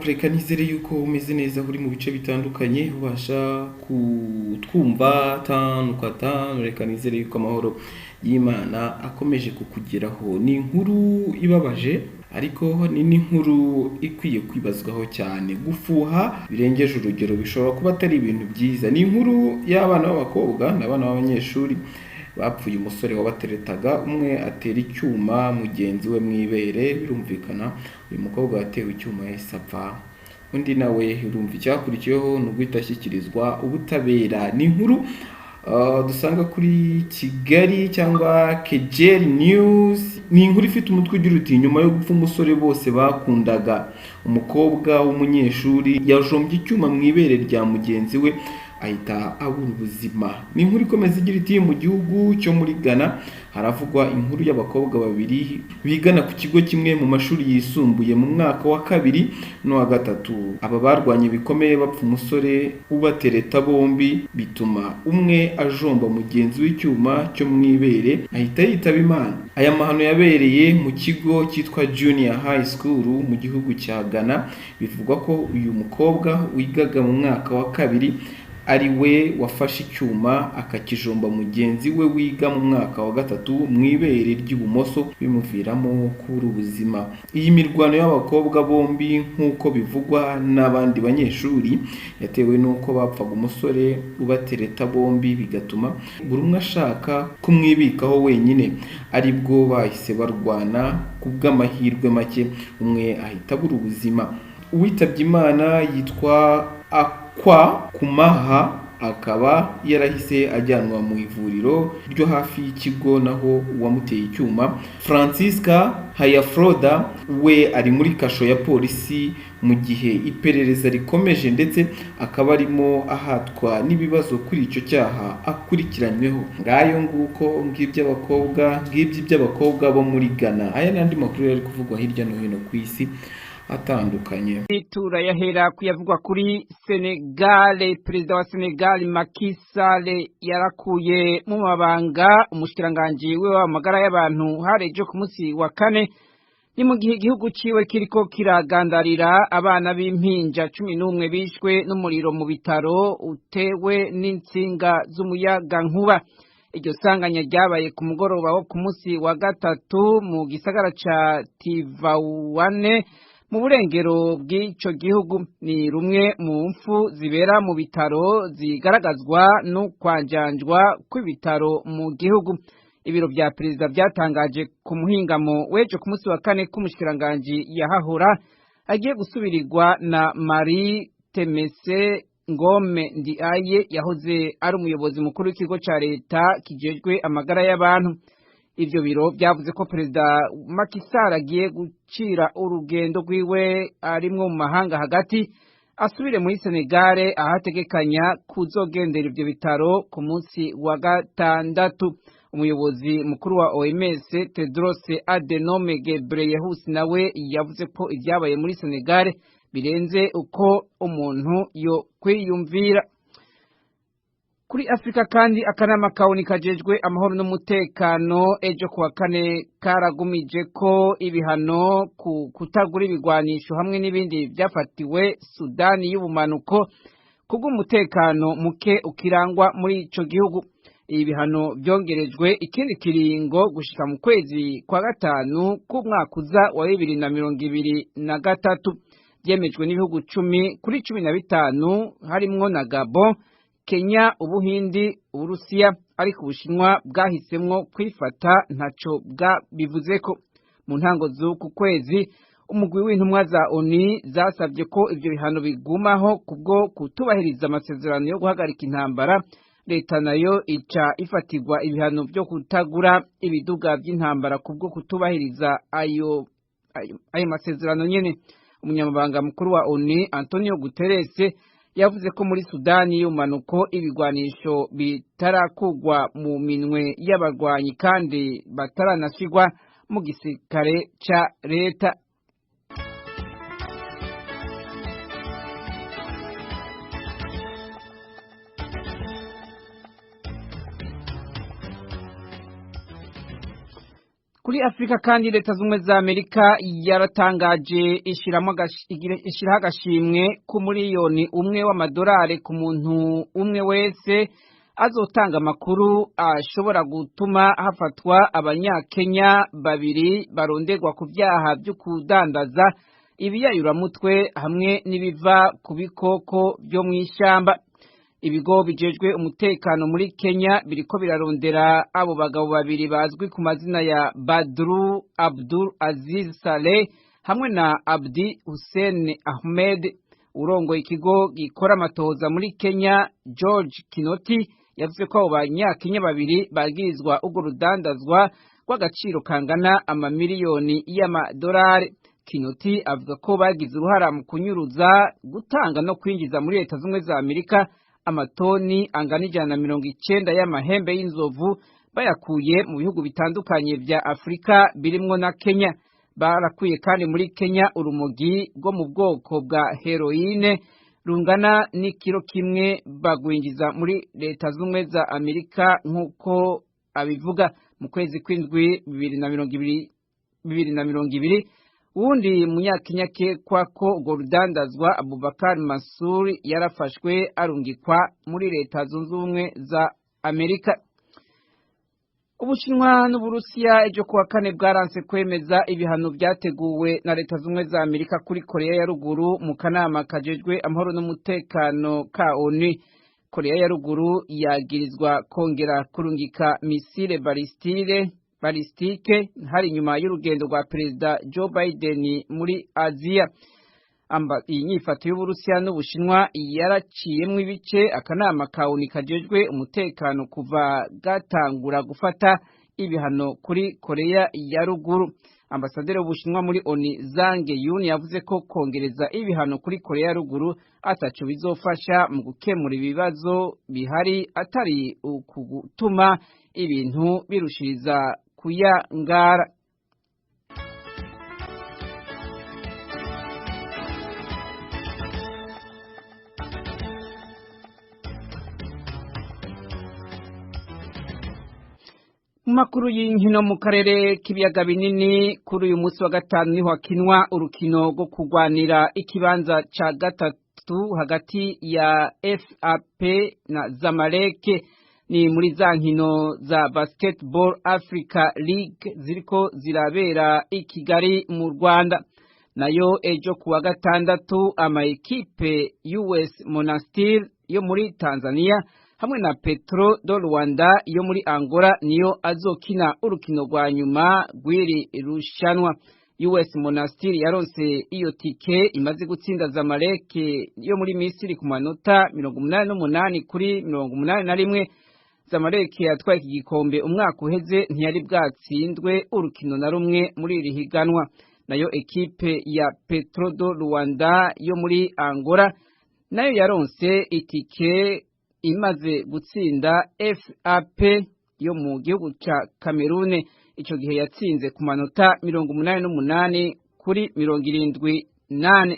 reka nizere yuko umeze neza uri mu bice bitandukanye ubasha kutwumva tanu kwa tanu. Reka nizere yuko amahoro y'Imana akomeje kukugeraho. Ni inkuru ibabaje ariko ni n'inkuru ikwiye kwibazwaho cyane. Gufuha birengeje urugero bishobora kuba atari ibintu byiza. Ni inkuru y'abana b'abakobwa n'abana b'abanyeshuri bapfuye. Umusore wabateretaga, umwe atera icyuma mugenzi we mu ibere, birumvikana uyu mukobwa watewe icyuma yahise apfa, undi nawe urumva icyakurikiyeho ni uguhita ashyikirizwa ubutabera. Ni inkuru dusanga kuri Kigali cyangwa Kejeli News. Ni inkuru ifite umutwe ugira uti nyuma yo gupfa umusore bose bakundaga, umukobwa w'umunyeshuri yajombye icyuma mu ibere rya mugenzi we ahita abura ubuzima. Ni inkuru ikomeza igira iti mu gihugu cyo muri Ghana haravugwa inkuru y'abakobwa babiri bigana ku kigo kimwe mu mashuri yisumbuye mu mwaka wa 2 no wa 3. Aba barwanye bikomeye bapfa umusore ubatereta bombi, bituma umwe ajomba mugenzi w'icyuma cyo mu ibere ahita yitaba Imana. Aya mahano yabereye mu kigo cyitwa Junior High School mu gihugu cya Ghana. Bivugwa ko uyu mukobwa wigaga mu mwaka wa 2 ari we wafashe icyuma akakijomba mugenzi we wiga mu mwaka wa 3 mu ibere ry'ibumoso, bimuviramo kubura ubuzima. Iyi mirwano y'abakobwa bombi nk'uko bivugwa n'abandi banyeshuri yatewe n'uko bapfaga umusore ubatereta bombi, bigatuma buri umwe ashaka kumwibikaho wenyine. Aribwo bahise barwana ku bw'amahirwe make, umwe ahita abura ubuzima. Uwitabye Imana yitwa Akwa Kumaha, akaba yarahise ajyanwa mu ivuriro ryo hafi y'ikigo, naho uwamuteye icyuma Francisca Hayafroda we ari muri kasho ya polisi mu gihe iperereza rikomeje, ndetse akaba arimo ahatwa n'ibibazo kuri icyo cyaha akurikiranyweho. Ngayo nguko ng'iby'abakobwa bo muri Ghana. Aya n'andi makuru yari kuvugwa hirya no hino ku isi atandukanye. Turayahera kuyavugwa kuri Senegal. Perezida wa Senegal Macky Sall yarakuye mu mabanga umushikiranganje we w'amagara y'abantu harejo ku munsi wa 4. Ni mu gihe igihugu ciwe kiriko kiragandarira abana b'impinja 11 bishwe n'umuriro mu bitaro utewe n'insinga z'umuyaga nkuba. Iryo sanganya ryabaye ku mugoroba wo ku munsi wa 3 mu gisagara ca Tivaouane mu burengero bw'ico gihugu. Ni rumwe mu mfu zibera mu bitaro zigaragazwa no kwanjanjwa kw'ibitaro mu gihugu. Ibiro vya perezida byatangaje ku muhingamo w'ejo ku munsi wa 4 k'umushikiranganje yahahora agiye gusubirirwa na Marie Temese Ngome Ndiaye yahoze ari umuyobozi mukuru w'ikigo ca leta kijejwe amagara y'abantu. Ivyo biro byavuze ko perezida Macky Sall agiye gucira urugendo rwiwe arimwo mu mahanga hagati, asubire muri Senegal ahategekanya kuzogendera ivyo bitaro ku munsi wa 6. Umuyobozi mukuru wa OMS Tedros Adhanom Ghebreyesus nawe yavuze ko ibyabaye muri Senegal birenze uko umuntu yo kwiyumvira. Kuri Afrika kandi akanama kawuni kajejwe amahoro n'umutekano ejo kuwa 4 karagumije ko ibihano kutagura ibigwanisho hamwe n'ibindi byafatiwe Sudani y'ubumanuko kubw'umutekano muke ukirangwa muri ico gihugu. Ibihano byongerejwe ikindi kiringo gushika mu kwezi kwa 5 k'umwaka uza wa 2023. Byemejwe n'ibihugu 10 kuri 15 harimwo na Gabon, Kenya, Ubuhindi, Urusiya, ariko Ubushinwa bwahisemwo kwifata ntaco bivuzeko. Mu ntango z'uku kwezi umugwi w'intumwa za ONU zasabye ko ivyo bihano bigumaho kubwo kutubahiriza amasezerano yo guhagarika intambara. Leta nayo ica ifatirwa ibihano byo kutagura ibiduga by'intambara kubwo kutubahiriza ayo masezerano nyene. Umunyamabanga mukuru wa ONU Antonio Guterres yavuze ko muri Sudani y'umanuko ibigwanisho bitarakugwa mu minwe y'abarwanyi kandi bataranashigwa mu gisirikare ca leta. Kuri Afrika kandi leta z'umwe za Amerika yaratangaje ishiraho agashimwe ku miliyoni umwe w'amadolari ku muntu umwe wese azotanga amakuru ashobora gutuma hafatwa abanyakenya babiri baronderwa ku vyaha vyo kudandaza ibiyayuramutwe hamwe n'ibiva ku bikoko vyo mw'ishamba. Ibigo bijejwe umutekano muri Kenya biriko birarondera abo bagabo babiri bazwi ku mazina ya Badru Abdul Aziz Saleh hamwe na Abdi Hussein Ahmed. Urongoye ikigo gikora amatohoza muri Kenya George Kinoti yavuze ko abo banyakenya babiri bagirizwa urwo rudandazwa rw'agaciro kangana amamiliyoni y'amadolari. Kinoti avuga ko bagize uruhara mu kunyuruza, gutanga no kwinjiza muri leta z'umwe za Amerika amatoni angana 190 y'amahembe y'inzovu bayakuye mu bihugu bitandukanye vya Afrika birimwo na Kenya. Barakuye kandi muri Kenya urumogi rwo mu bwoko bwa heroine rungana n'ikiro kimwe bagwinjiza muri leta z'umwe za Amerika nk'uko abivuga. Mu kwezi kw'indwi 2020 uwundi munyakenya akekwa ko urwo rudandazwa Abubakar Masur yarafashwe arungikwa muri leta zunze ubumwe za Amerika. Ubushinwa n'Uburusiya ejo kuwa kane bwaranse kwemeza ibihano vyateguwe na leta z'umwe za Amerika kuri Korea ya Ruguru mu kanama kajejwe amahoro n'umutekano ka ONU. Korea ya Ruguru yagirizwa kongera kurungika misile balistike hari nyuma y'urugendo rwa Perezida Joe Biden muri Aziya. Iyi nyifato y'Uburusiya n'Ubushinwa yaraciyemwo ibice akanama ka ONU kajejwe umutekano kuva gatangura gufata ibihano kuri Korea ya Ruguru. Ambasaderi w'Ubushinwa muri ONU Zhang Yun yavuze ko kongereza ibihano kuri Korea ya Ruguru ataco bizofasha mu gukemura ibibazo bihari atari ukugutuma ibintu birushiriza kuyangara. Makuru y'inkino mu karere k'ibiyaga binini kuri uyu munsi wa gatanu niho hakinwa urukino rwo kurwanira ikibanza ca gatatu hagati ya FAP na Zamalek. Ni muri za nkino za Basketball Africa League ziriko zirabera i Kigali mu Rwanda. Nayo ejo kuwa gatandatu ama ekipe US Monastir yo muri Tanzania hamwe na Petro do Rwanda yo muri Angola niyo azokina urukino rwa nyuma rw'iri rushanwa. US Monastir yaronse iyo tike imaze gutsinda Zamalek yo muri Misiri ku manota 88 kuri 81. Zamalek yatwaye iki gikombe umwaka uheze ntiyari bwatsindwe urukino na rumwe muri iri higanwa. Nayo ekipe ya Petro do Rwanda yo muri Angola nayo yaronse itike imaze gutsinda FAP yo mu gihugu ca Cameroon. Ico gihe yatsinze ku manota 88 kuri 78.